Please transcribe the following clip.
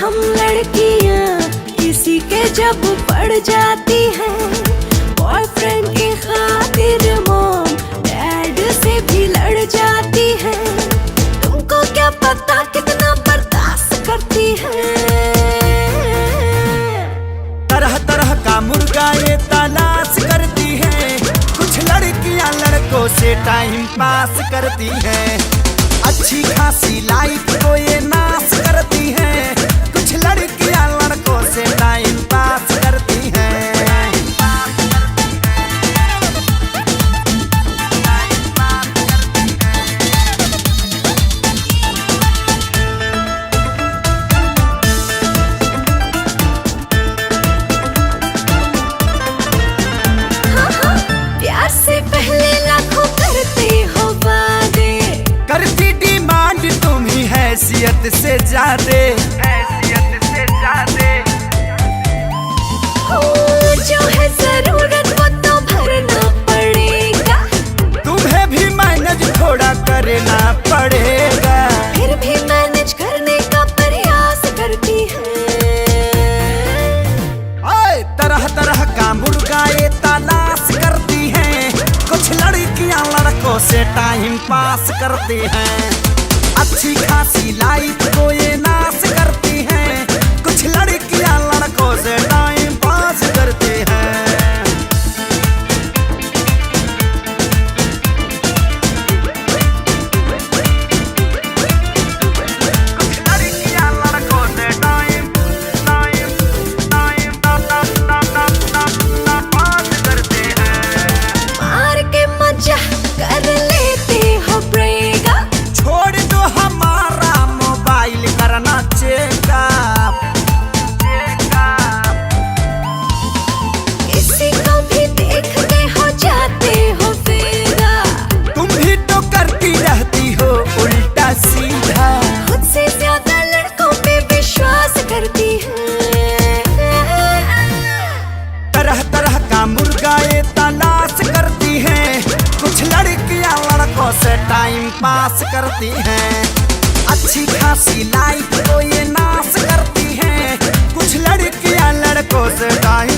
हम लड़कियां किसी के जब पड़ जाती हैं, बॉयफ्रेंड की खातिर मॉम डैड से भी लड़ जाती हैं। तुमको क्या पता कितना बर्दाश्त करती हैं। तरह तरह का मुर्गा ये तलाश करती है, कुछ लड़कियां लड़कों से टाइम पास करती हैं। अच्छी खासी लाइफ को ये नाश करती हैं, कुछ लड़कियां लड़कों से टाइम पास करती हैं। प्यार से पहले लाखों करते हो वादे, करती डिमांड तुम ही हैसियत से ज्यादा, हैसियत से ज्यादा। जो है जरूरत वो तो भरना पड़ेगा, तुम्हें भी मैनेज थोड़ा करना पड़ेगा। फिर भी मैनेज करने का प्रयास करती है। ओए तरह तरह का मुर्गा ये तलाश करती हैं, कुछ लड़कियां लड़कों से टाइम पास करती हैं। अच्छी खासी लाइफ को ये नाश करती हैं, कुछ लड़कियां लड़कों से टाइम पास करती हैं। कुछ लड़कियां लड़कों से टाइम पास करती हैं। मार के मजा कर लेते हो ब्रेक, छोड़ दो हमारा मोबाइल करना चेकअप। किसी को भी देख के हो जाते हो फिदा, तुम भी तो करती रहती हो उल्टा सीधा। खुद से ज्यादा लड़कों पे विश्वास करती है। तरह तरह का मुर्गा ये तलाश करती हैं, कुछ लड़कियां लड़कों से टाइम पास करती हैं। अच्छी खासी लाइफ को ये नाश करती हैं, कुछ लड़कियां लड़कों से टाइम